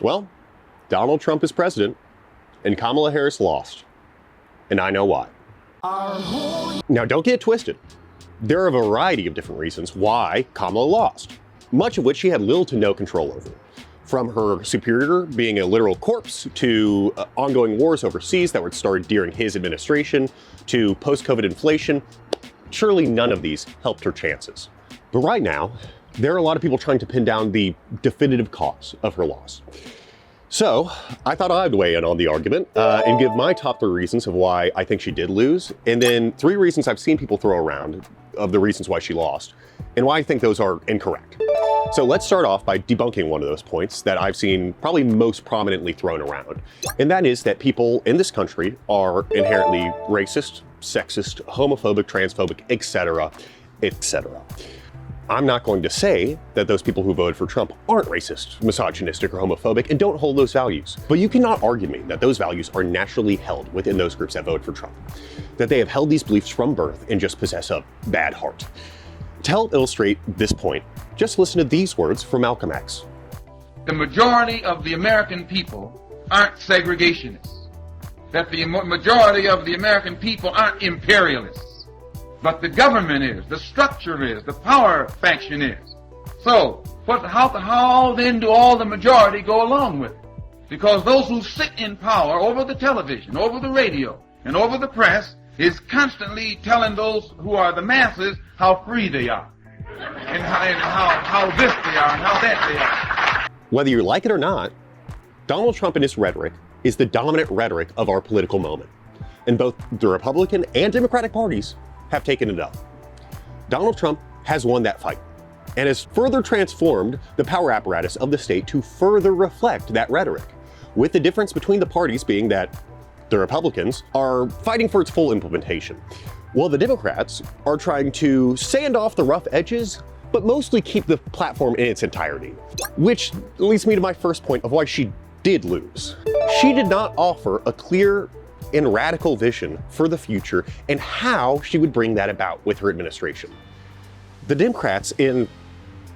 Well, Donald Trump is president, and Kamala Harris lost. And I know why. Now, don't get it twisted. There are a variety of different reasons why Kamala lost, much of which she had little to no control over. From her superior being a literal corpse, to ongoing wars overseas that were started during his administration, to post-COVID inflation, surely none of these helped her chances. But right now, there are a lot of people trying to pin down the definitive cause of her loss. So I thought I'd weigh in on the argument and give my top 3 reasons of why I think she did lose, and then 3 reasons I've seen people throw around of the reasons why she lost, and why I think those are incorrect. So let's start off by debunking one of those points that I've seen probably most prominently thrown around, and that is that people in this country are inherently racist, sexist, homophobic, transphobic, etc., etc. I'm not going to say that those people who voted for Trump aren't racist, misogynistic, or homophobic and don't hold those values. But you cannot argue me that those values are naturally held within those groups that voted for Trump. That they have held these beliefs from birth and just possess a bad heart. To help illustrate this point, just listen to these words from Malcolm X. The majority of the American people aren't segregationists. That the majority of the American people aren't imperialists. But the government is, the structure is, the power faction is. So, how then do all the majority go along with it? Because those who sit in power over the television, over the radio, and over the press is constantly telling those who are the masses how free they are. And how this they are, and how that they are. Whether you like it or not, Donald Trump and his rhetoric is the dominant rhetoric of our political moment. And both the Republican and Democratic parties have taken it up. Donald Trump has won that fight and has further transformed the power apparatus of the state to further reflect that rhetoric, with the difference between the parties being that the Republicans are fighting for its full implementation, while the Democrats are trying to sand off the rough edges, but mostly keep the platform in its entirety. Which leads me to my first point of why she did lose. She did not offer a clear and radical vision for the future and how she would bring that about with her administration. The Democrats, and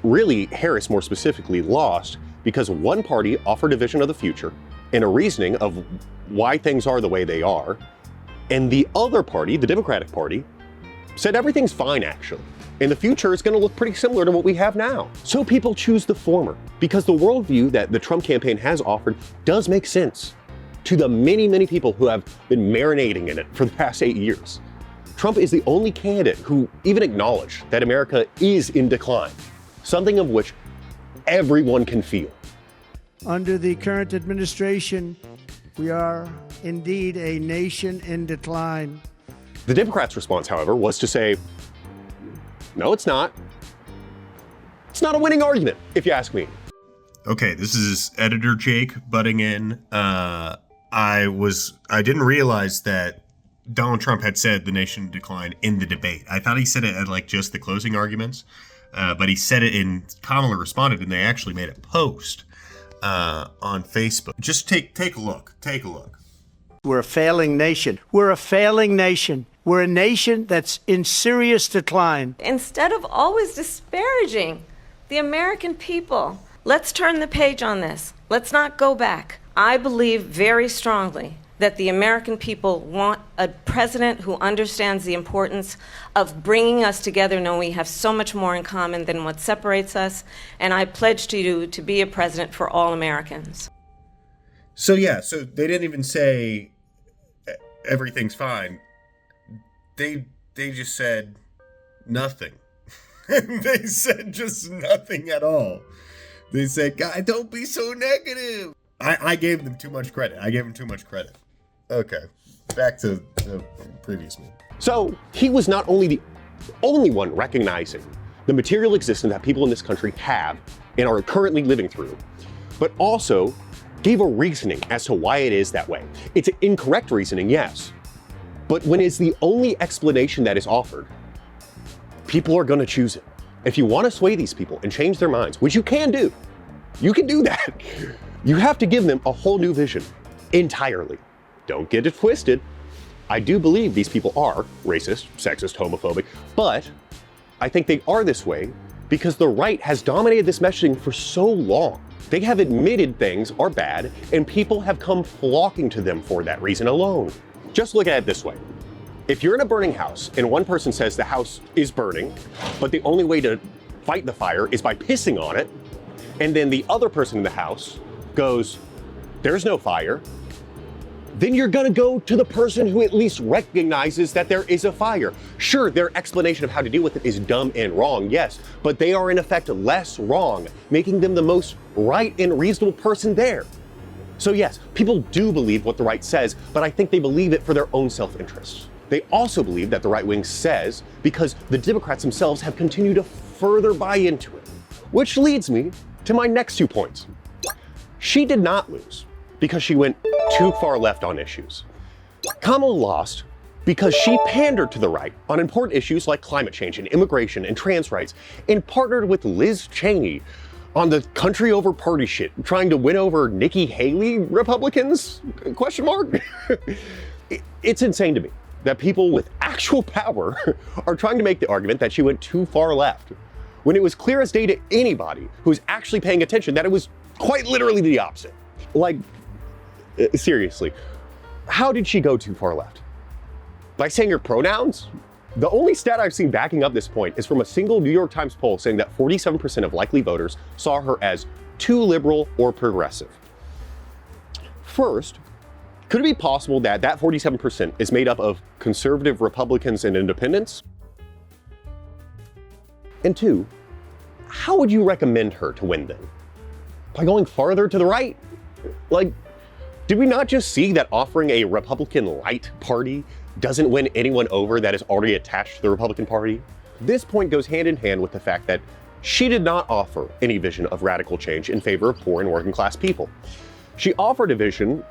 really Harris more specifically, lost because one party offered a vision of the future and a reasoning of why things are the way they are, and the other party, the Democratic Party, said everything's fine actually, and the future is going to look pretty similar to what we have now. So people choose the former because the worldview that the Trump campaign has offered does make sense to the many, many people who have been marinating in it for the past 8 years. Trump is the only candidate who even acknowledged that America is in decline, something of which everyone can feel. Under the current administration, we are indeed a nation in decline. The Democrats' response, however, was to say, no, it's not. It's not a winning argument, if you ask me. Okay, this is editor Jake butting in. I didn't realize that Donald Trump had said the nation declined in the debate. I thought he said it at like just the closing arguments, but he said it in, Kamala responded, and they actually made a post on Facebook. Just take a look. Take a look. We're a failing nation. We're a failing nation. We're a nation that's in serious decline. Instead of always disparaging the American people, let's turn the page on this. Let's not go back. I believe very strongly that the American people want a president who understands the importance of bringing us together, knowing we have so much more in common than what separates us. And I pledge to you to be a president for all Americans. So they didn't even say everything's fine. They just said nothing. They said just nothing at all. They said, God, don't be so negative. I gave them too much credit. Okay, back to the previous one. So he was not only the only one recognizing the material existence that people in this country have and are currently living through, but also gave a reasoning as to why it is that way. It's an incorrect reasoning, yes, but when it's the only explanation that is offered, people are going to choose it. If you want to sway these people and change their minds, which you can do that. You have to give them a whole new vision entirely. Don't get it twisted. I do believe these people are racist, sexist, homophobic, but I think they are this way because the right has dominated this messaging for so long They have admitted things are bad, and people have come flocking to them for that reason alone. Just look at it this way. If you're in a burning house and one person says the house is burning, but the only way to fight the fire is by pissing on it, and then the other person in the house goes, there's no fire, then you're gonna go to the person who at least recognizes that there is a fire. Sure, their explanation of how to deal with it is dumb and wrong, yes, but they are in effect less wrong, making them the most right and reasonable person there. So yes, people do believe what the right says, but I think they believe it for their own self-interest. They also believe that the right wing says because the Democrats themselves have continued to further buy into it. Which leads me to my next 2 points. She did not lose because she went too far left on issues. Kamala lost because she pandered to the right on important issues like climate change and immigration and trans rights, and partnered with Liz Cheney on the country over party shit, trying to win over Nikki Haley Republicans? Question mark? It's insane to me that people with actual power are trying to make the argument that she went too far left, when it was clear as day to anybody who's actually paying attention that it was quite literally the opposite. Like, seriously, how did she go too far left? By saying her pronouns? The only stat I've seen backing up this point is from a single New York Times poll saying that 47% of likely voters saw her as too liberal or progressive. First, could it be possible that that 47% is made up of conservative Republicans and independents? And two, how would you recommend her to win then? By going farther to the right? Like, did we not just see that offering a Republican light party doesn't win anyone over that is already attached to the Republican Party? This point goes hand in hand with the fact that she did not offer any vision of radical change in favor of poor and working class people. She offered a vision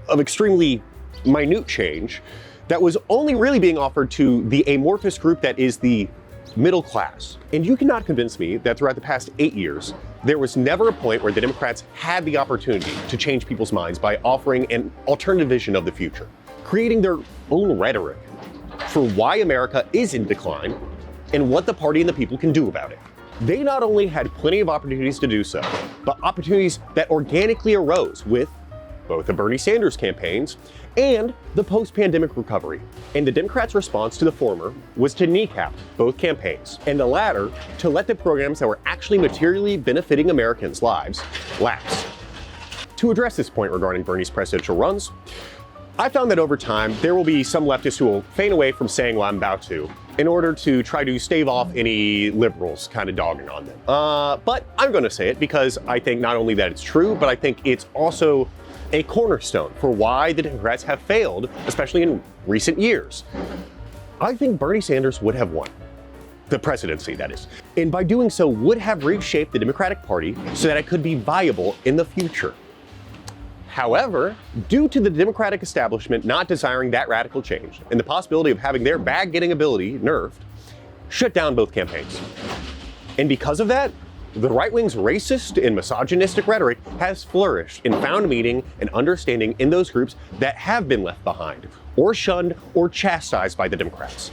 of extremely minute change that was only really being offered to the amorphous group that is the middle class. And you cannot convince me that throughout the past 8 years, there was never a point where the Democrats had the opportunity to change people's minds by offering an alternative vision of the future, creating their own rhetoric for why America is in decline and what the party and the people can do about it. They not only had plenty of opportunities to do so, but opportunities that organically arose with both the Bernie Sanders campaigns and the post-pandemic recovery. And the Democrats' response to the former was to kneecap both campaigns, and the latter to let the programs that were actually materially benefiting Americans' lives lapse. To address this point regarding Bernie's presidential runs, I found that over time, there will be some leftists who will feign away from saying what I'm about to in order to try to stave off any liberals kind of dogging on them. But I'm going to say it because I think not only that it's true, but I think it's also a cornerstone for why the Democrats have failed, especially in recent years. I think Bernie Sanders would have won. The presidency, that is. And by doing so, would have reshaped the Democratic Party so that it could be viable in the future. However, due to the Democratic establishment not desiring that radical change and the possibility of having their bag-getting ability nerfed, shut down both campaigns. And because of that, the right wing's racist and misogynistic rhetoric has flourished and found meaning and understanding in those groups that have been left behind, or shunned, or chastised by the Democrats.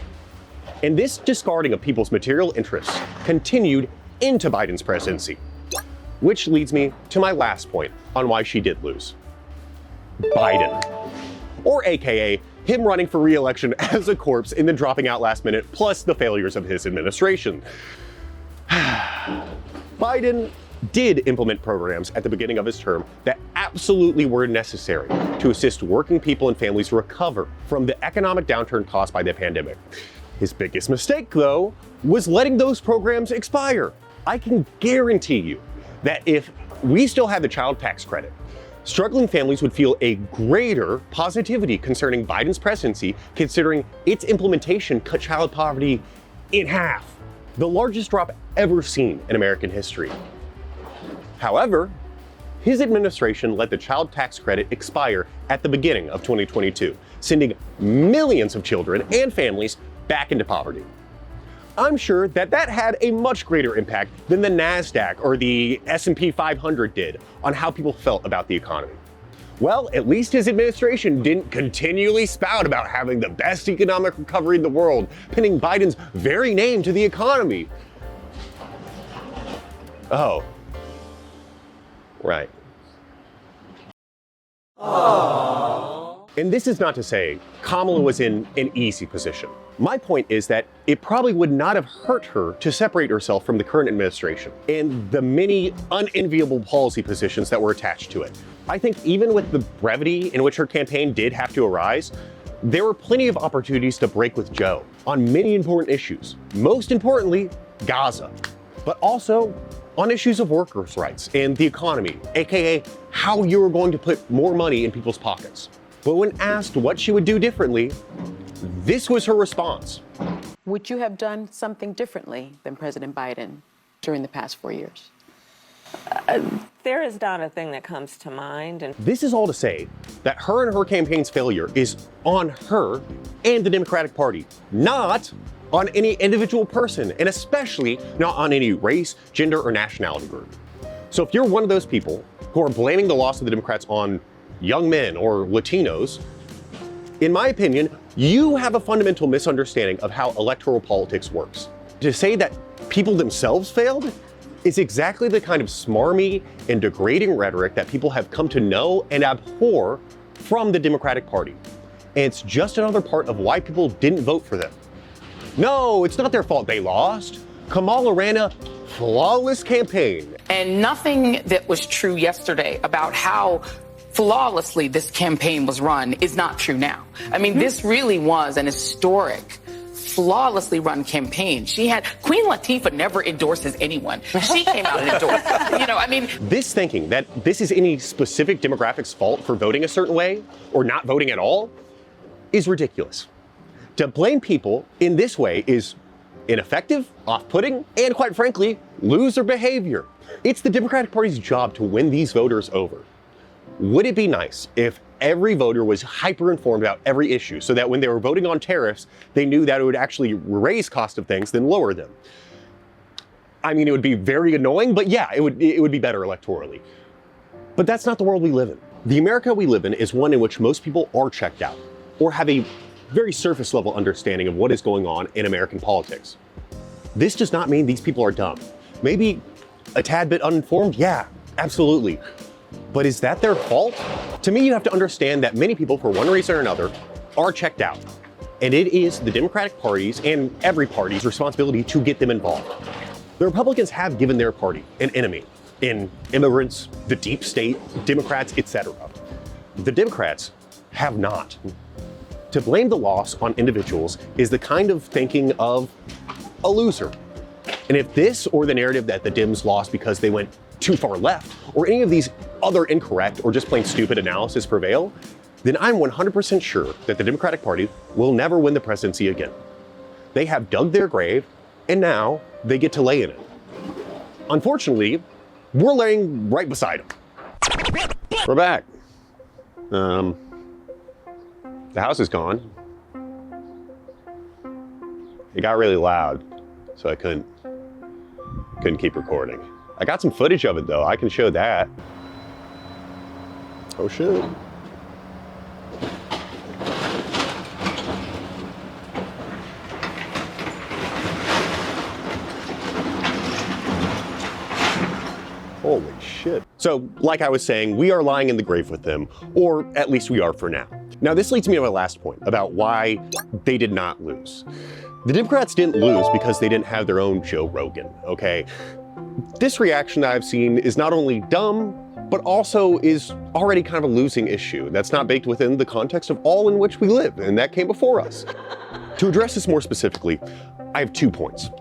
And this discarding of people's material interests continued into Biden's presidency. Which leads me to my last point on why she did lose. Biden, or AKA him running for re-election as a corpse and then dropping out last minute, plus the failures of his administration. Biden did implement programs at the beginning of his term that absolutely were necessary to assist working people and families recover from the economic downturn caused by the pandemic. His biggest mistake, though, was letting those programs expire. I can guarantee you that if we still had the child tax credit, struggling families would feel a greater positivity concerning Biden's presidency, considering its implementation cut child poverty in half, the largest drop ever seen in American history. However, his administration let the child tax credit expire at the beginning of 2022, sending millions of children and families back into poverty. I'm sure that that had a much greater impact than the NASDAQ or the S&P 500 did on how people felt about the economy. Well, at least his administration didn't continually spout about having the best economic recovery in the world, pinning Biden's very name to the economy. Oh. Right. And this is not to say Kamala was in an easy position. My point is that it probably would not have hurt her to separate herself from the current administration and the many unenviable policy positions that were attached to it. I think even with the brevity in which her campaign did have to arise, there were plenty of opportunities to break with Joe on many important issues. Most importantly, Gaza, but also on issues of workers' rights and the economy, aka how you were going to put more money in people's pockets. But when asked what she would do differently, this was her response. Would you have done something differently than President Biden during the past 4 years? There is not a thing that comes to mind. And This is all to say that her and her campaign's failure is on her and the Democratic Party, not on any individual person, and especially not on any race, gender, or nationality group. So if you're one of those people who are blaming the loss of the Democrats on young men or Latinos, in my opinion, you have a fundamental misunderstanding of how electoral politics works. To say that people themselves failed is exactly the kind of smarmy and degrading rhetoric that people have come to know and abhor from the Democratic Party. And it's just another part of why people didn't vote for them. No, it's not their fault they lost. Kamala ran a flawless campaign. And nothing that was true yesterday about how flawlessly this campaign was run is not true now. I mean, this really was an historic, flawlessly run campaign. Queen Latifah never endorses anyone. She came out and endorsed. This thinking that this is any specific demographic's fault for voting a certain way or not voting at all is ridiculous. To blame people in this way is ineffective, off-putting, and quite frankly, loser behavior. It's the Democratic Party's job to win these voters over. Would it be nice if every voter was hyper-informed about every issue so that when they were voting on tariffs, they knew that it would actually raise cost of things than lower them? I mean, it would be very annoying, but yeah, it would be better electorally. But that's not the world we live in. The America we live in is one in which most people are checked out or have a very surface level understanding of what is going on in American politics. This does not mean these people are dumb. Maybe a tad bit uninformed, yeah, absolutely. But is that their fault? To me, you have to understand that many people, for one reason or another, are checked out. And it is the Democratic Party's and every party's responsibility to get them involved. The Republicans have given their party an enemy in immigrants, the deep state, Democrats, etc. The Democrats have not. To blame the loss on individuals is the kind of thinking of a loser. And if this or the narrative that the Dems lost because they went too far left, or any of these other incorrect or just plain stupid analysis prevail, then I'm 100% sure that the Democratic Party will never win the presidency again. They have dug their grave, and now they get to lay in it. Unfortunately, we're laying right beside them. We're back. The house is gone. It got really loud, so I couldn't keep recording. I got some footage of it though, I can show that. Oh shit. Holy shit. So, like I was saying, we are lying in the grave with them, or at least we are for now. Now, this leads me to my last point about why they did not lose. The Democrats didn't lose because they didn't have their own Joe Rogan, okay? This reaction that I've seen is not only dumb, but also is already kind of a losing issue that's not baked within the context of all in which we live, and that came before us. To address this more specifically, I have 2 points.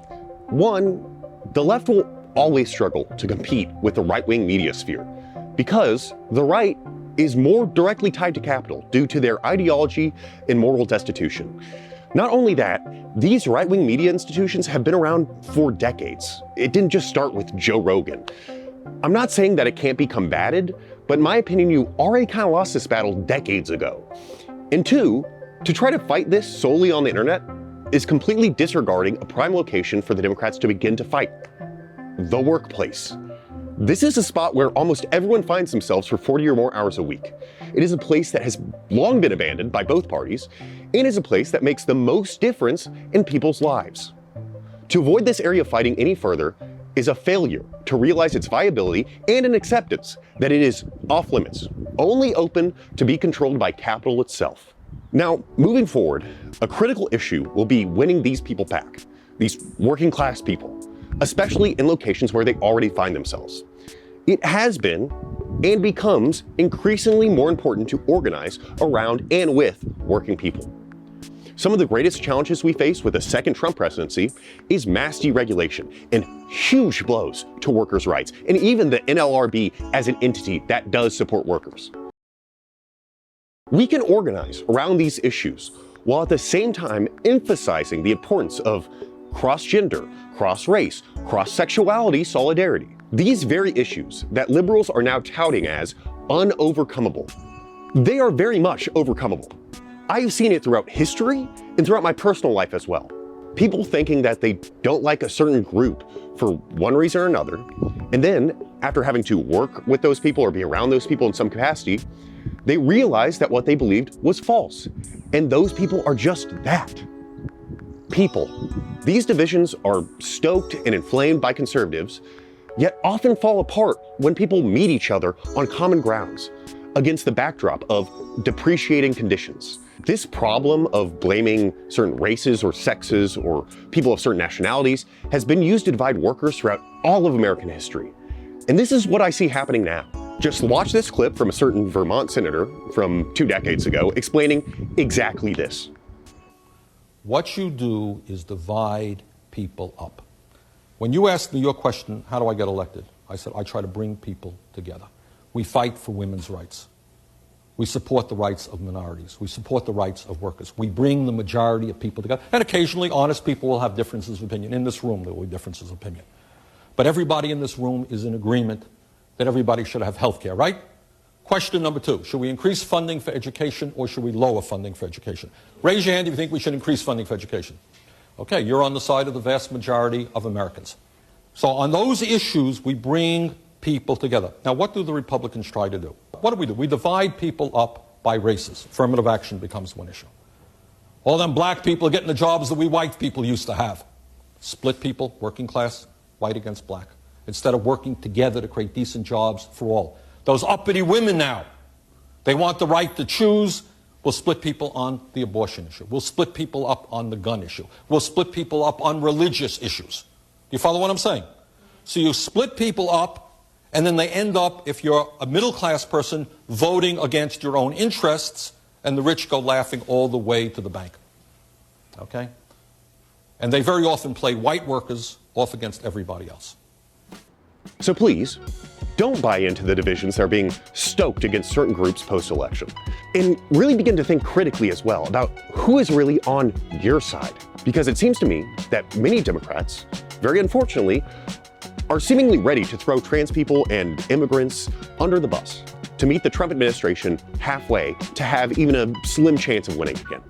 One, the left will always struggle to compete with the right-wing media sphere because the right is more directly tied to capital due to their ideology and moral destitution. Not only that, these right-wing media institutions have been around for decades. It didn't just start with Joe Rogan. I'm not saying that it can't be combated, but in my opinion, you already kind of lost this battle decades ago. And 2, to try to fight this solely on the internet is completely disregarding a prime location for the Democrats to begin to fight: the workplace. This is a spot where almost everyone finds themselves for 40 or more hours a week. It is a place that has long been abandoned by both parties, and is a place that makes the most difference in people's lives. To avoid this area of fighting any further, is a failure to realize its viability and an acceptance that it is off limits, only open to be controlled by capital itself. Now, moving forward, a critical issue will be winning these people back, these working class people, especially in locations where they already find themselves. It has been and becomes increasingly more important to organize around and with working people. Some of the greatest challenges we face with a second Trump presidency is mass deregulation and huge blows to workers' rights, and even the NLRB as an entity that does support workers. We can organize around these issues while at the same time emphasizing the importance of cross-gender, cross-race, cross-sexuality solidarity. These very issues that liberals are now touting as unovercomable, they are very much overcomable. I've seen it throughout history and throughout my personal life as well. People thinking that they don't like a certain group for one reason or another, and then after having to work with those people or be around those people in some capacity, they realize that what they believed was false. And those people are just that. People. These divisions are stoked and inflamed by conservatives, yet often fall apart when people meet each other on common grounds against the backdrop of depreciating conditions. This problem of blaming certain races or sexes or people of certain nationalities has been used to divide workers throughout all of American history. And this is what I see happening now. Just watch this clip from a certain Vermont senator from 2 decades ago explaining exactly this. What you do is divide people up. When you asked me your question, how do I get elected? I said, I try to bring people together. We fight for women's rights. We support the rights of minorities. We support the rights of workers. We bring the majority of people together. And occasionally, honest people will have differences of opinion. In this room, there will be differences of opinion. But everybody in this room is in agreement that everybody should have health care, right? Question number 2, should we increase funding for education or should we lower funding for education? Raise your hand if you think we should increase funding for education. Okay, you're on the side of the vast majority of Americans. So on those issues, we bring people together. Now, what do the Republicans try to do? What do? We divide people up by races. Affirmative action becomes one issue. All them black people are getting the jobs that we white people used to have. Split people, working class, white against black, instead of working together to create decent jobs for all. Those uppity women now, they want the right to choose. We'll split people on the abortion issue. We'll split people up on the gun issue. We'll split people up on religious issues. Do you follow what I'm saying? So you split people up, and then they end up, if you're a middle-class person, voting against your own interests, and the rich go laughing all the way to the bank. Okay? And they very often play white workers off against everybody else. So please, don't buy into the divisions that are being stoked against certain groups post-election. And really begin to think critically as well about who is really on your side. Because it seems to me that many Democrats, very unfortunately, are seemingly ready to throw trans people and immigrants under the bus to meet the Trump administration halfway to have even a slim chance of winning again.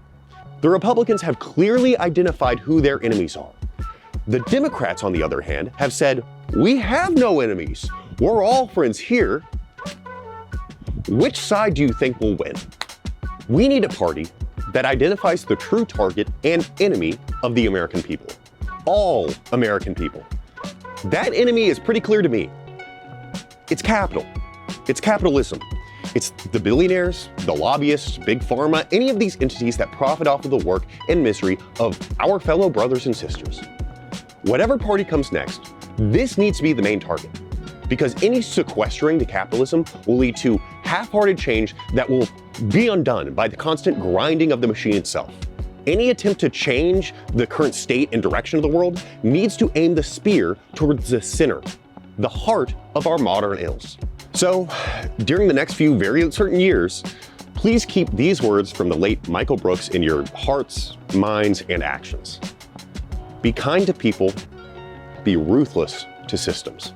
The Republicans have clearly identified who their enemies are. The Democrats, on the other hand, have said, we have no enemies. We're all friends here. Which side do you think will win? We need a party that identifies the true target and enemy of the American people. All American people. That enemy is pretty clear to me. It's capital. It's capitalism. It's the billionaires, the lobbyists, big pharma, any of these entities that profit off of the work and misery of our fellow brothers and sisters. Whatever party comes next, this needs to be the main target, because any sequestering to capitalism will lead to half-hearted change that will be undone by the constant grinding of the machine itself. Any attempt to change the current state and direction of the world needs to aim the spear towards the center, the heart of our modern ills. So, during the next few very uncertain years, please keep these words from the late Michael Brooks in your hearts, minds, and actions. Be kind to people, be ruthless to systems.